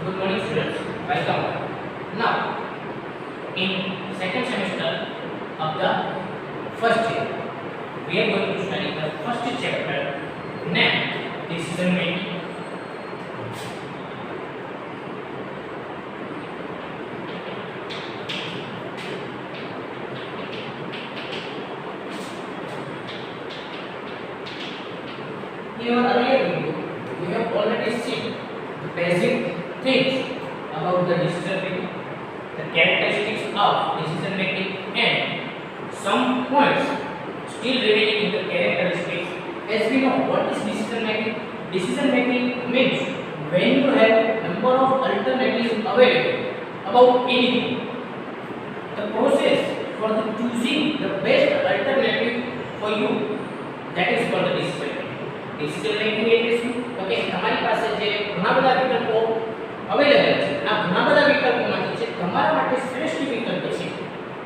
Good morning, students. Welcome. Now, in second semester of the first year, we are going to study the first chapter named decision making. In our earlier video, we have already seen the basic things about the decision making, the characteristics of decision making, and some points still remaining in the characteristics. As we know, what is decision making? Decision making means when you have number of alternatives available about anything. The process for the choosing the best alternative for you, that is called the decision making. Decision making એટલે શું? તો કે તમારી પાસે જે ઘણા બધા વિકલ્પો અવેલેબલ છે, આ ઘણા બધા વિકલ્પોમાંથી જે તમારા માટે શ્રેષ્ઠ વિકલ્પ છે,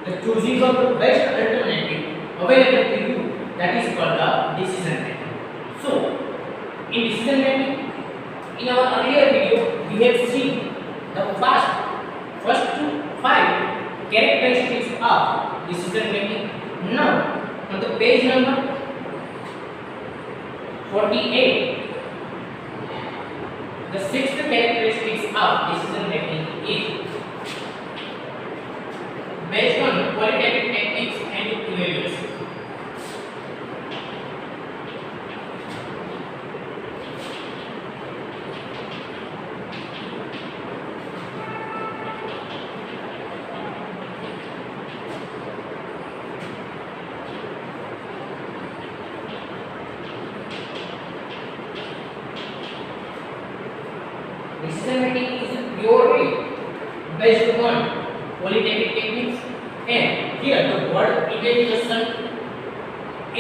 the choosing of the best alternative available to you, that is called the decision making. So in decision making, in our earlier video we have seen the first five characteristics of decision making. Now on the page number 48, the sixth characteristics of decision making is based on qualitative techniques and evaluation. Decision making is purely based on qualitative techniques, and here the word evaluation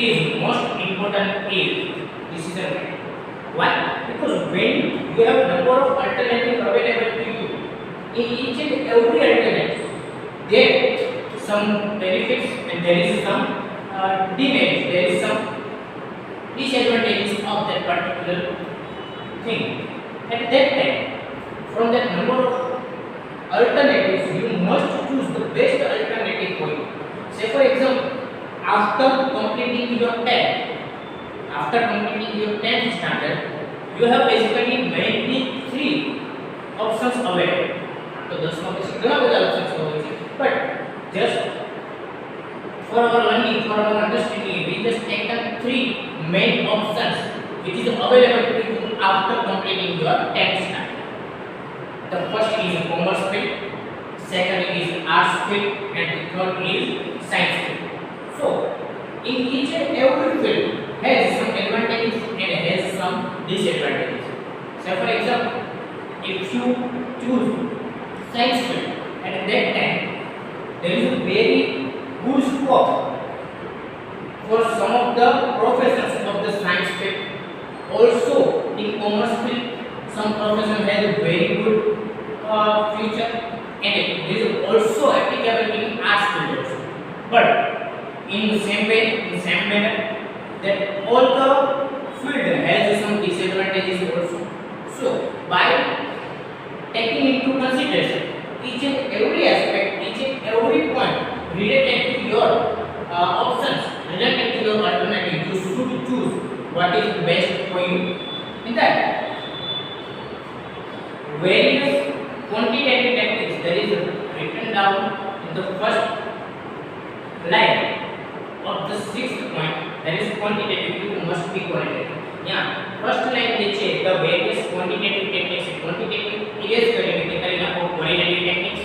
is most important in decision making. Why? Because when you have number of alternatives available to you, in each and every alternative there is some benefits and there is some demerits, there is some disadvantages of that particular thing. At that time, from that number of alternatives, you must choose the best alternative for you. Say for example, after completing your 10th standard, you have basically 93 options available. So 10 માં પછી ઘણા બધા options હોય છે, but just for our learning, for our understanding, we just take the three main options which is available to you after completing your 10th standard. The first is commerce field, second is arts field, and the third is science field. So in each and every field has some advantages and has some disadvantages. So for example, if you choose science field, at that time there is a very good scope for some of the professors of the science field. Also in commerce field, some profession has a very good future, and it is also applicable in arts field also. But in the same way, in the same manner, that all the field has some disadvantages also. So by taking into consideration each and every aspect, each and every point related to your options, related to your alternative, you should choose what is best for you. In that, various quantitative techniques that is written down in the first line of the sixth point, that is quantitative, you must be quantitative. Yeah, first line જે છે the various quantitative techniques, quantitative erase કરીને તે કરી નાખો qualitative techniques.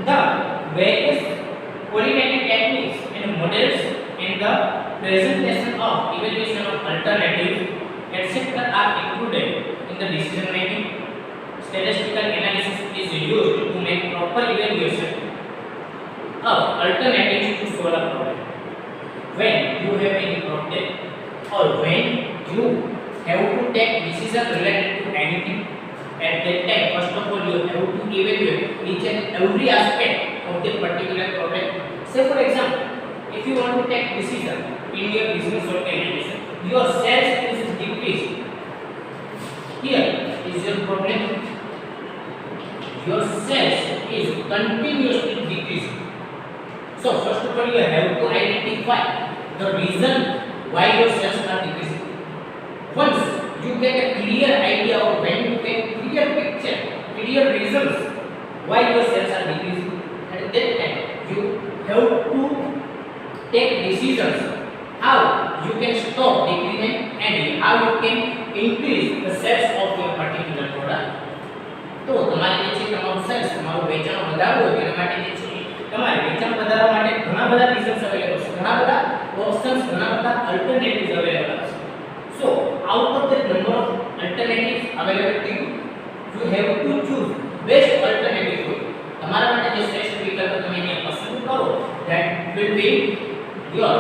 The various qualitative techniques and models and the presentation of evaluation of alternatives etc. are included in the decision making. Statistical analysis is used to make proper evaluation of alternatives to solve a problem. When you have any problem or when you have to take decision related to anything, at that time first of all you have to evaluate each and every aspect of the particular problem. Say for example, if you want to take decision in your business organization, your sales is decreased identify the reason why your sales are decreasing. Once you get a clear idea or when you get clear picture, clear reasons why your sales are decreasing, at that time you have to take decisions how you can stop decreasing and how you can increase the sales of your particular product. તો તમારે જે છે તમારું cells તમારું વેચાણ વધારવું હોય એના માટે જે છે તમારે વેચાણ વધારવા માટે ઘણા બધા રીઝન્સ અવેલેબલ છે, ઘણા બધા ઓપ્શન્સ, ઘણા બધા અલ્ટરનેટિવ્સ અવેલેબલ છે. So out of that number of alternatives available to you, you have to choose best alternative for you. તમારા માટે જે શ્રેષ્ઠ વિકલ્પ તમે અહીંયા પસંદ કરો, that will be your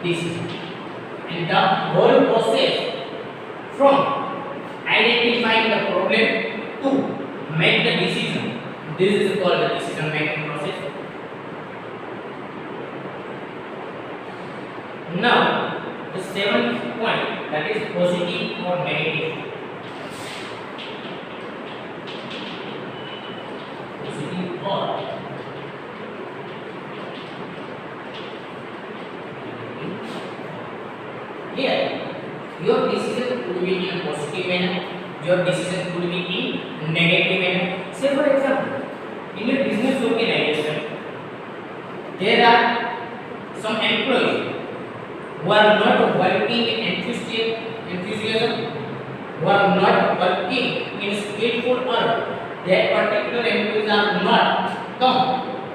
decision. And the whole process from identifying the problem to make the decision, this is called the decision making process. Now the seventh point, that is positive or negative. Positive or here your decision could be in a positive manner, your decision could be in negative manner. Say for example, in your business organization there are some employees who are not working in enthusiasm, who are not working in skillful work. That particular employees are not come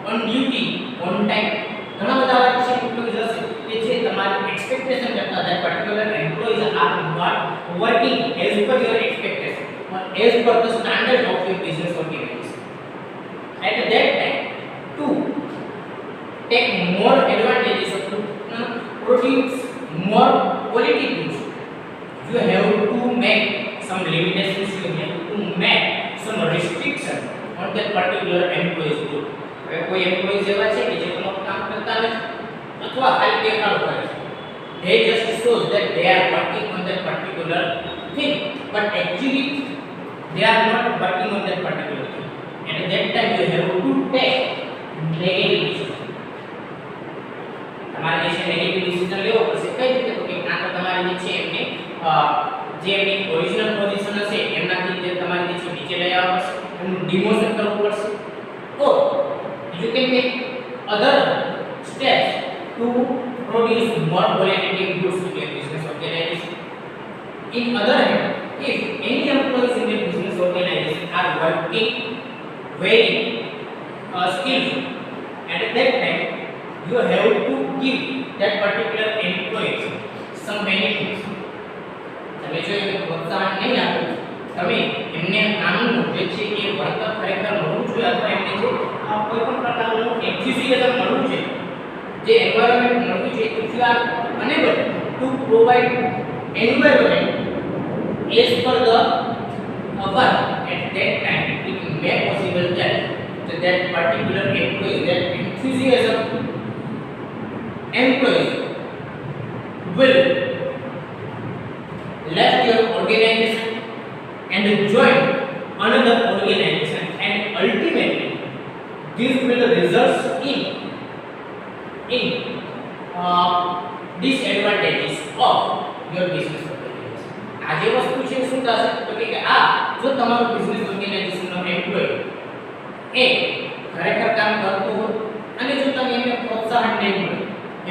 on duty on time. ઘણા બધા એવા employees હશે કે જે તમારી expectation કરતા that particular employees are not working as per your expectation or as per the standard of your business organization. At that time, to take more advantages of produce more quality goods, you have to make some limitations, you have to make some restrictions on that particular employees group. કોઈ employees એવા છે કે જે તમારું કામ કરતા નથી અથવા ખાલી દેખાડો કરે છે, they just shows that they are working on that particular thing, but actually they are not working on that particular thing. And at that time you have to take negative decision. તમારે જે છે negative decision લેવો પડશે. કઈ રીતે? તો કે કાં તો તમારે જે છે એમને જે એમની ઓરિજિનલ પોઝિશન હશે એમનાથી જે તમારે જે છે નીચે લઈ આવવા પડશે, એમનું ડિમોશન કરવું પડશે, or you can take other steps to produce more qualitative goods to your business organization. In other hand, if any employees in your business organization are working very skillful, at that time you have to give that particular employees some benefits. તમે જો એમને પ્રોત્સાહન નહીં આપો, તમે એમને કામનું જે છે એ વળતર ખરેખર મળવું જોઈએ અથવા એમને જે કોઈ પણ પ્રકારનું એક્ઝિસ્ટિંગ મળવું છે, જે એન્વાયરમેન્ટ મળવું છે, if you are unable to provide environment as per the work, at that time it may possible that that particular employee, that enthusiasm employees will left your organization and join another organization, and ultimately this will result in disadvantages of your business organization. આ જે વસ્તુ છે શું થશે તો કે આ જો તમારો બિઝનેસ ઓર્ગેનાઇઝેશનનો એમ્પ્લોય એ ખરેખર કામ કરતો હોય અને જો તમે એમને પ્રોત્સાહન નહીં મળે,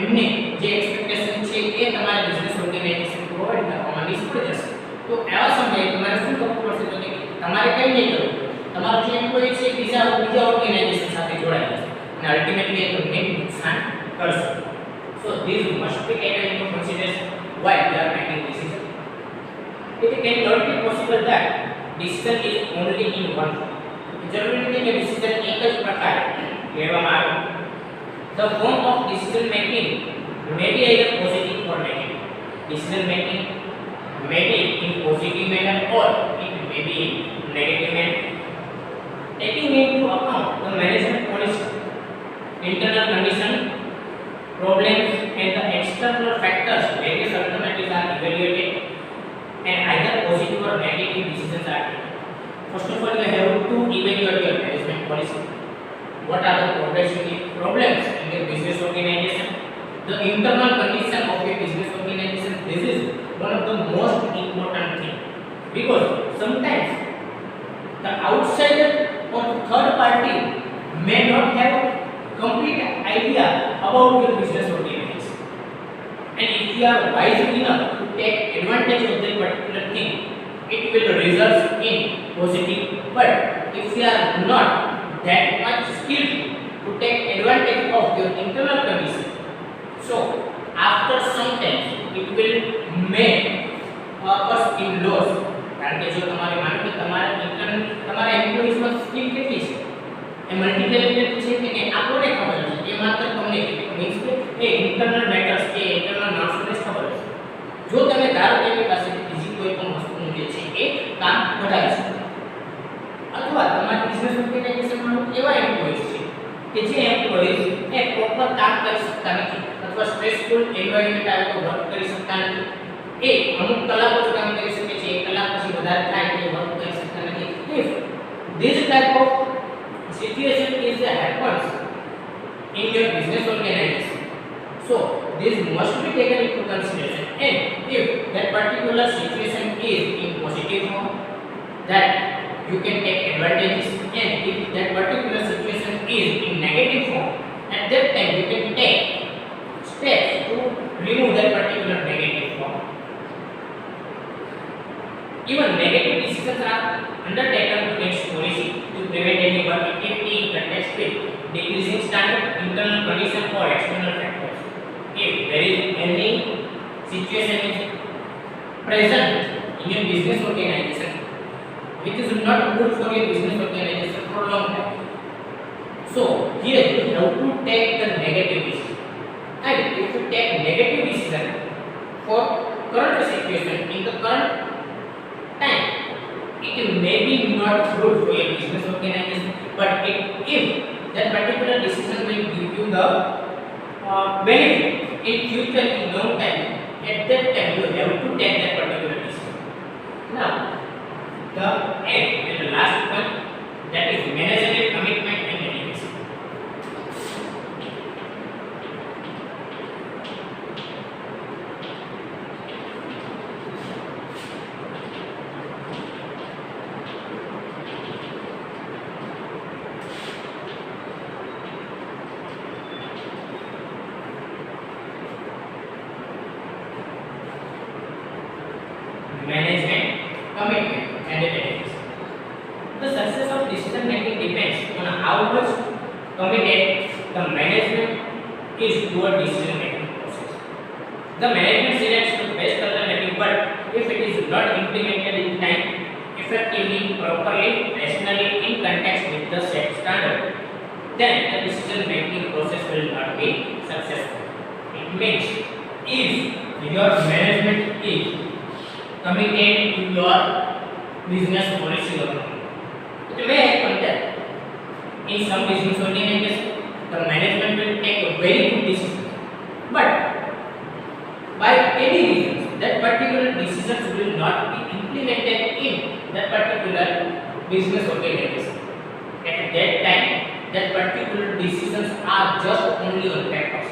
એમને જે એક્સપેક્ટેશન છે એ તમારા બિઝનેસ ઓર્ગેનાઇઝેશન પ્રોવાઈડ કરવામાં નિષ્ફળ જશે, તો એવા સમયે તમારે શું કરવું પડશે તો કે તમારે કંઈ નહીં કરવું, તમારો જે એમ્પ્લોય છે બીજા ઓર્ગેનાઇઝેશન સાથે જોડાઈ જશે અને અલ્ટિમેટલી એ તમને નુકસાન કરશે. So this must be taken into consideration while we are making decision. It cannot be possible that decision is only in one form. જરૂરી નથી કે decision એક જ પ્રકારે લેવામાં આવે. The form of decision making may be either positive or negative. Decision making may be in positive manner or it may be in negative manner. Taking into account the management policy, internal condition, problems and the external factors, various alternatives are evaluated and either positive or negative decisions are taken. First of all, you have to evaluate your management policy. What are the problems in your business organization? the internal condition of a business organization. This is one of the most important thing, because sometimes the outsider or third party may not have complete idea about your business organization, and if you are wise enough to take advantage of that particular thing, it will result in positive. But if you are not that much skilled to take advantage of your internal condition, so after some time it will make us in loss. કારણ કે જો તમારે માનો કે તમારા internal તમારા employees માં skill કેટલી છે, એ મલ્ટી ટેલેન્ટેડ છે કે નહીં આપણને ખબર છે, એ માત્ર તમને મીન્સ કે એ ઇન્ટરનલ મેટર્સ કે ઇન્ટરનલ નોટ્સને ખબર છે. જો તમે ધારો કે એની પાસે બીજી કોઈ પણ વસ્તુનું જે છે એ કામ વધારી શકો, અથવા તમારા બિઝનેસ ઓર્ગેનાઇઝેશનમાં એવા એમ્પ્લોઈઝ છે કે જે એમ્પ્લોઈઝ એ પ્રોપર કામ કરી શકતા નથી, અથવા સ્ટ્રેસફુલ એન્વાયરમેન્ટ આવે તો વર્ક કરી શકતા નથી, એ અમુક કલાકો જ કામ કરી શકે છે, એક કલાક પછી વધારે થાય તો વર્ક કરી શકતા નથી. If this type of situation is happens in your business organization, so this must be taken into consideration, and if that particular situation is in positive form, that you can take advantages, and if that particular situation is in negative form, at that time you can take steps to remove that particular negative form. Even negative decisions are undertaken against policy to prevent any work activity in context with decreasing standard, internal condition or external factors. If there is any situation is present in your business organization which is not good for your business organization for a long time, so here you have to take the negative decision. And if you take negative decision for current situation in the current time, it may be not good for your business organization, but if that particular decision will give you the benefit in future in long time, at that time you have to take that particular decision. Now the eighth and the last one, that is managerial commitment and dedication. Management, commitment and dedication. The success of decision making depends on how much committed the management is toward decision making process. The management selects the best alternative, but if it is not implemented in time, effectively, properly, rationally, in context with the set standard, then the decision making process will not be successful. It means if your management is committed to your business policy or not. It may happen that in some business organizations the management will take a very good decision, but by any reason that particular decisions will not be implemented in that particular business organization. At that time, that particular decisions are just only on papers.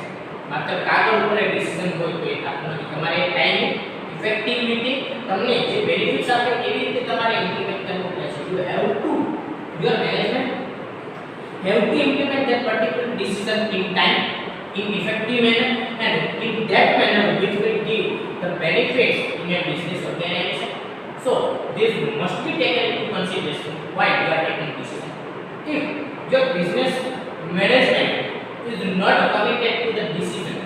માત્ર કાગળ ઉપર decision હોય તો એ થતું નથી. તમારે time ઇફેક્ટિવિટી તમને જે બેનિફિટ્સ આપે એવી રીતે તમારે ઇમ્પ્લિમેન્ટ કરવું પડશે. You have to your management have to implement that particular decision in time, in effective manner, and in that manner which will give the benefits in your business organization. So this must be taken into consideration while you are taking decision. If your business management is not committed to the decision,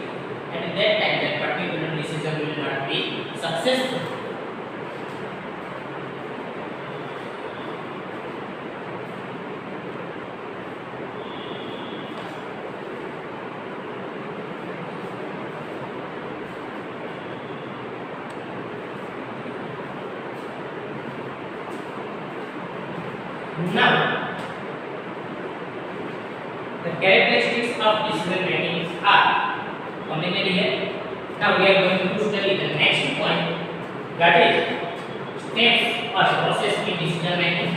at that time that particular decision will not be successful. Now, the characteristics of decision making are completed here. Now we are going to study the next point, that is steps or process in decision making.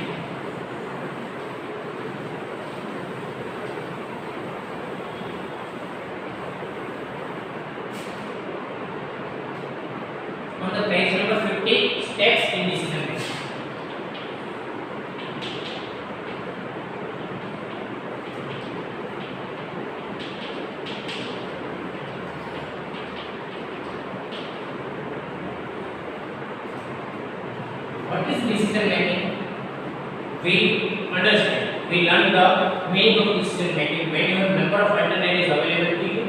what is decision making? We understand, we learn the meaning of decision making when you have number of alternatives available to you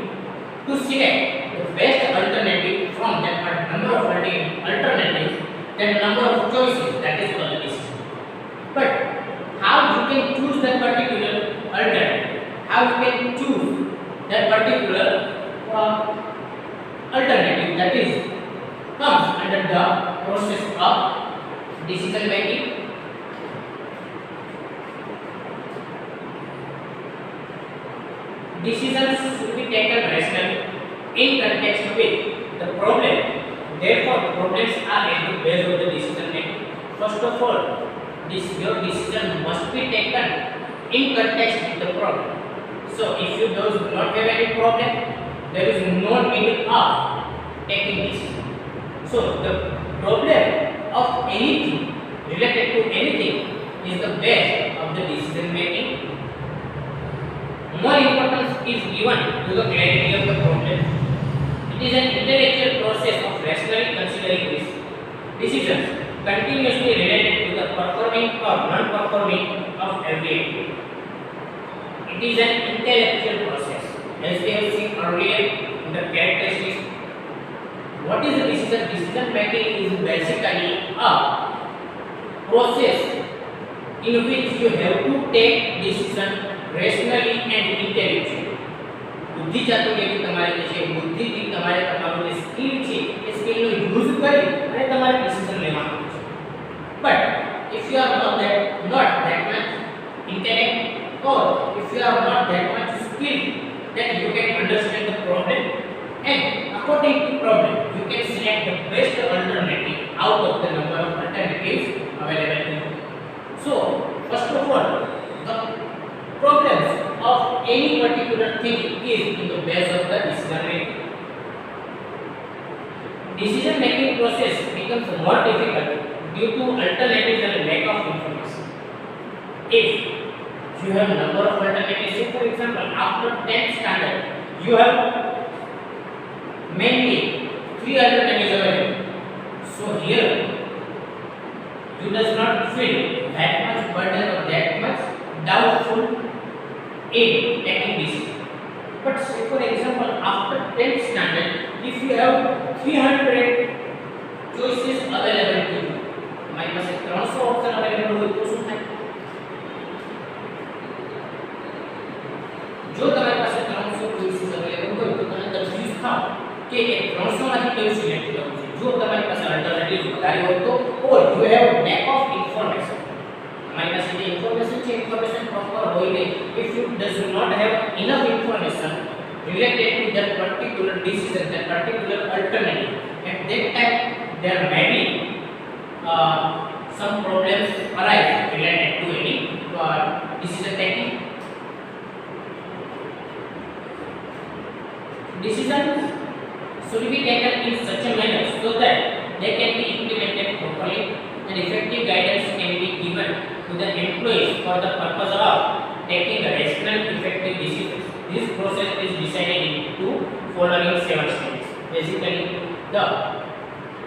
to select the best alternative from that number of alternatives, that number of choices, that is called decision. But how you can choose that particular alternative? How you can choose that particular alternative, that is comes under the process of decision making. Decisions should be taken rationally in context with the problem. Therefore, problems are at the base of the decision making. First of all, your decision must be taken in context with the problem. So, if you do not have any problem, there is no need of taking decision. So, the problem of anything related to anything is the base of the decision making. More importance is given to the clarity of the problem. It is an intellectual process of rationally considering these decisions continuously related to the performing or non-performing of every activity. It is an intellectual process. As we have seen earlier in the characteristics, what is the decision? Decision making is basically a process in which you have to take decision rationally and intellectually. बुद्धि ચાતુર્યથી તમારે જે છે બુદ્ધિથી તમારે તમારું જે skill છે એ સ્કિલનો use કરી અને તમારે ડિસિઝન લેવાનું છે. But if you are not that much intellect, or if you are not that much skilled that you can understand the problem, and according to problem you can select the best alternative out of the number of alternatives available to you. So first of all, the problems of any particular thing is in the base of the decision making. Decision making process becomes more difficult due to alternatives and lack of information. If you have number of alternatives, say for example after 10th standard you have mainly 3 alternatives available. So here you does not feel that much burden or that much doubtful in taking decision. But say for example after 10th standard, if you have 300 choices available to you, my પાસે 300 option available હોય તો શું થાય? જો તમારી પાસે 300 choices available હોય તો તમે કન્ફ્યુઝ થાઓ કે એ 300 માંથી કયું સિલેક્ટ કરવું છે. જો તમારી પાસે અલ્ટરનેટિવ વધારે હોય તો, or you have lack of information, my પાસે જે information છે information proper હોય નહીં. If you does not have enough information related to that particular decision, that particular alternative, at that time there may be some problems arise related to any decision taking. Decisions should be taken in such a manner so that they can be implemented properly and effective guidance can be given to the employees for the purpose of taking rational effective decisions. This process is decided into following 7 steps. Basically, the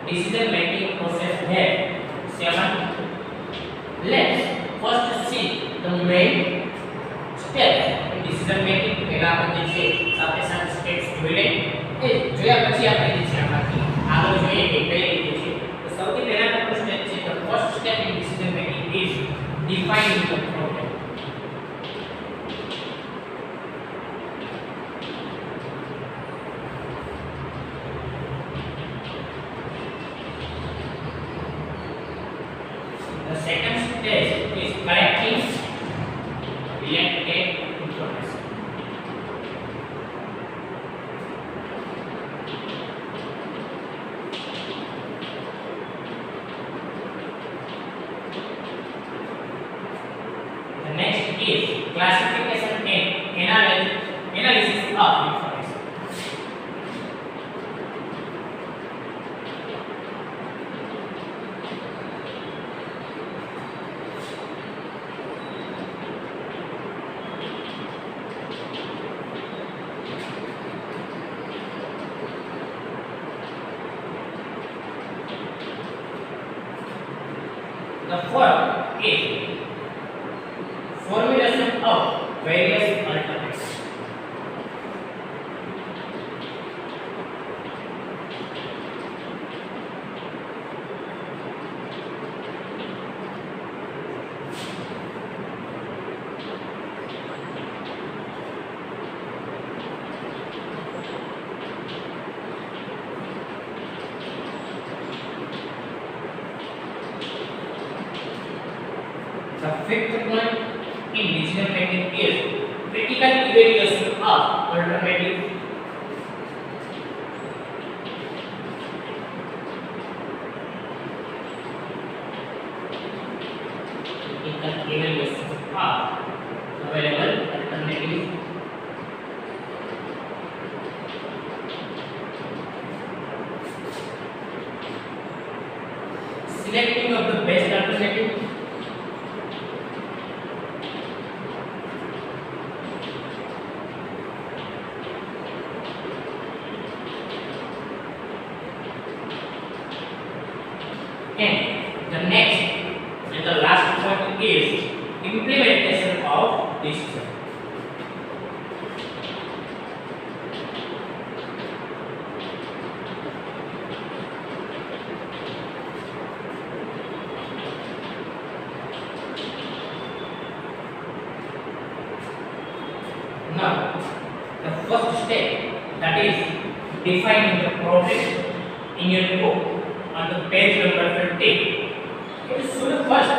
decision making process has 7. Let's first see the main steps in decision making. પહેલા આપણે જે સાથે સાથે steps જોઈ લઈએ, એ જોયા પછી આપણે જે છે આમાંથી આગળ જોઈએ કે કઈ રીતે છે. તો સૌથી પહેલા આપણો સ્ટેપ છે, the first step in decision making is defining the problem. The second stage is collecting related information. The next is classification and analysis of information. The first is formulation of various alternatives. The fifth point in decision making is critical evaluation of alternative. Critical evaluation of available alternatives. Selecting of the best alternative. And the next and the last point is implementation of decision. Now, the first step, that is defining the problem in your book on the page number 15. It should first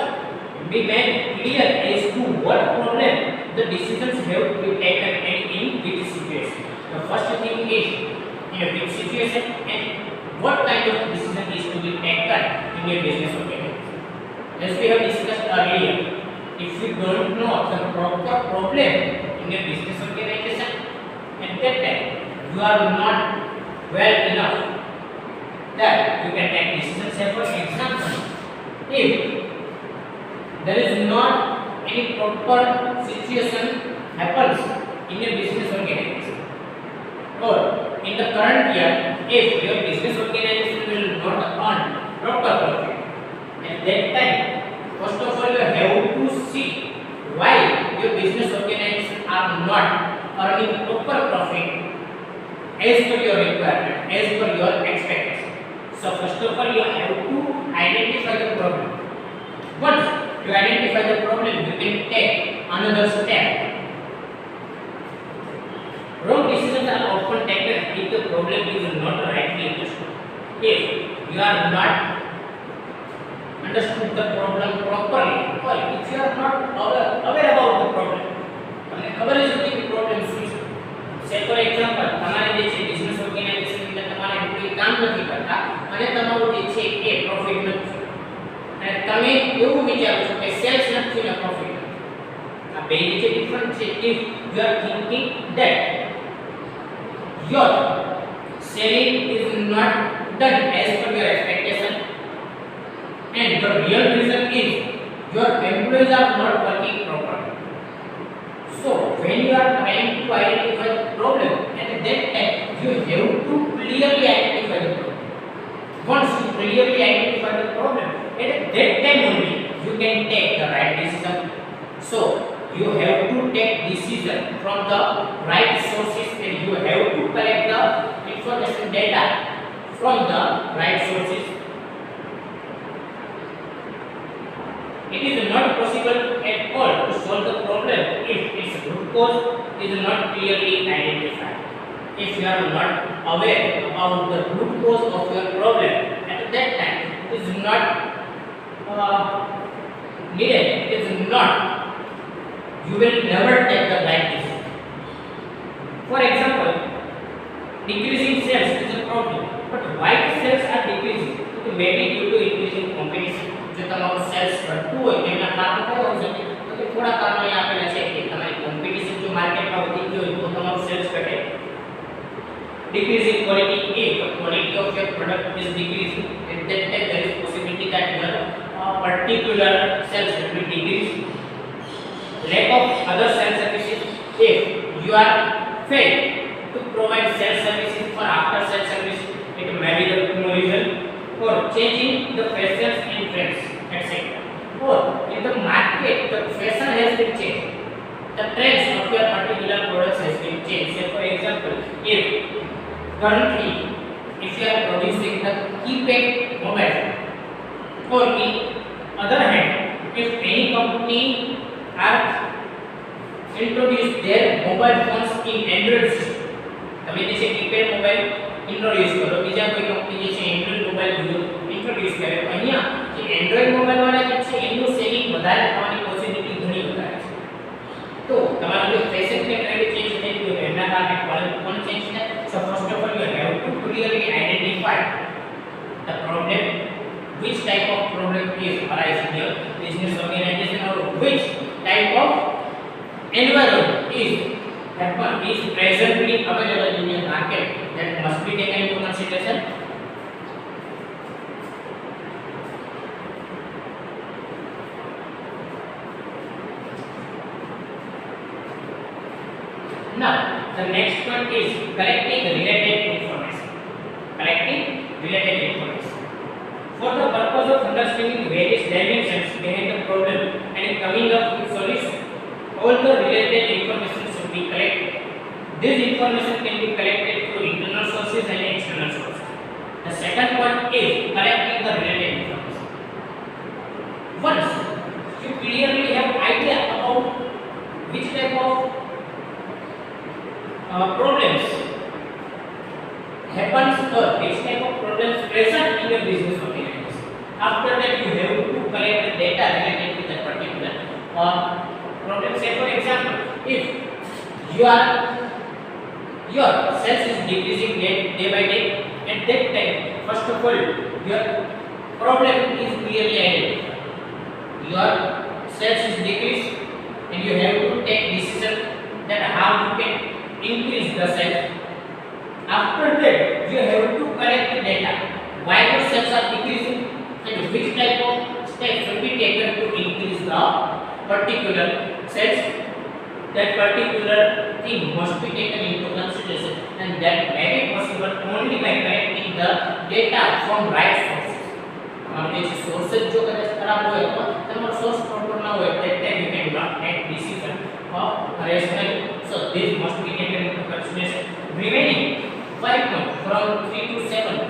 be made clear as to what problem the decisions have to be taken and in which situation. The first thing is in a which situation and what kind of decision is to be taken in your business organization. As we have discussed earlier, if you don't know the proper problem in your business organization, at that time you are not well enough that you can take decisions. Say for example, if there is not any proper situation happens in your business organization, or in the current year, if your business organization will not earn proper profit, at that time, first of all, you have to see why your business organization are not earning proper profit as per your requirement, as per your expectation. So first of all, you have to identify the problem. Once you identify the problem, you can take another step. Wrong decisions are often taken if the problem is not rightly understood. If you are not understood the problem properly, or if you are not aware about the problem, અને ખબર જ નથી કે problem શું છે. સે for example, તમારે જે છે બિઝનેસ ઓર્ગેનાઇઝેશન અંદર તમારા એમ્પ્લોયી કામ નથી કરતા અને તમારું જે છે એ પ્રોફિટ નથી, અને તમે એવું વિચારો છો કે સેલ્સ નથી ને પ્રોફિટ નથી. આ બે જે ડિફરન્ટ છે. If you are thinking that your selling is not done as per your expectation, and the real reason is your employees are not working properly. So when you are trying to identify the problem, at that time you have to clearly identify the problem. Once you clearly identify the problem, at that time only you can take the right decision. So you have to take decision from the right sources, and you have to collect the information data from the right sources. It is not possible at all to solve the problem if its root cause is not clearly identified. If you are not aware about the root cause of your problem, at that time it is not needed. It is not. You will never take the right decision. For example, decreasing sales is a problem, but why the sales are decreasing? It may be due to increasing competition. જો તમારું cells ઘટતું હોય તેના કારણો કયા હોઈ શકે? તો કે થોડા કારણો અહીં આપેલા છે કે તમારી કોમ્પિટિશન જો માર્કેટમાં વધી ગઈ હોય તો તમારું સેલ્સ ઘટે. Decreasing quality, if the quality of your product is decreasing, at that time there is possibility that your particular sales will be decreased. Lack of other sales services, if you are failed to provide sales services or after sales service, it may be the reason for changing the fashions and trends, etc. the fashion has been changed, the trends of your particular products has been changed. Say for example, if currently if you are producing the keypad mobile phone, or in other hand, if any company are introduce their mobile phones in Android system, તમે જે છે keypad mobile introduce કરો, બીજા કોઈ company જે છે Android mobile introduce કરે, તો અહીંયા જે એન્ડ્રોઇડ મોબાઈલ વાળા જે છે એનું સેલિંગ વધારે થવાની પોસિબિલિટી ઘણી વધારે છે. તો તમારું જો ફેશન કે ટ્રેન્ડ ચેન્જ થઈ ગયું તો એના કારણે ક્વોલિટી પણ ચેન્જ થાય. So first of all you have to clearly identify the problem, which type of problem is arise in your business organization, or which type of environment is presently available in your market that must be taken into consideration. Now the next one is collecting related information. Collecting related information for the purpose of understanding various dimensions behind the problem and coming up with solution. All the related information should be collected. This information can be collected through internal sources and external sources. The second one is collecting the related information. Once you clearly have idea about which type of problems happens or which type of problems present in your business organization, after that you have to collect the data related to that particular problem. Say for example, if your sales is decreasing day by day, at that time first of all your problem is clearly identified. Your sales is decreased and you have to take decision that how you can increase the sales. After that you have to collect the data why your sales are decreasing and which type of steps should be taken to increase the particular sales. That particular thing must be taken into consideration, and that may be possible only by collecting the data from right sources. हमारे जो sources जो correct खराब हुए तो हमारा source proper ना हुए, that time you cannot make decision of rational. So this must be taken into consideration. Remaining 5 points from 3 to 7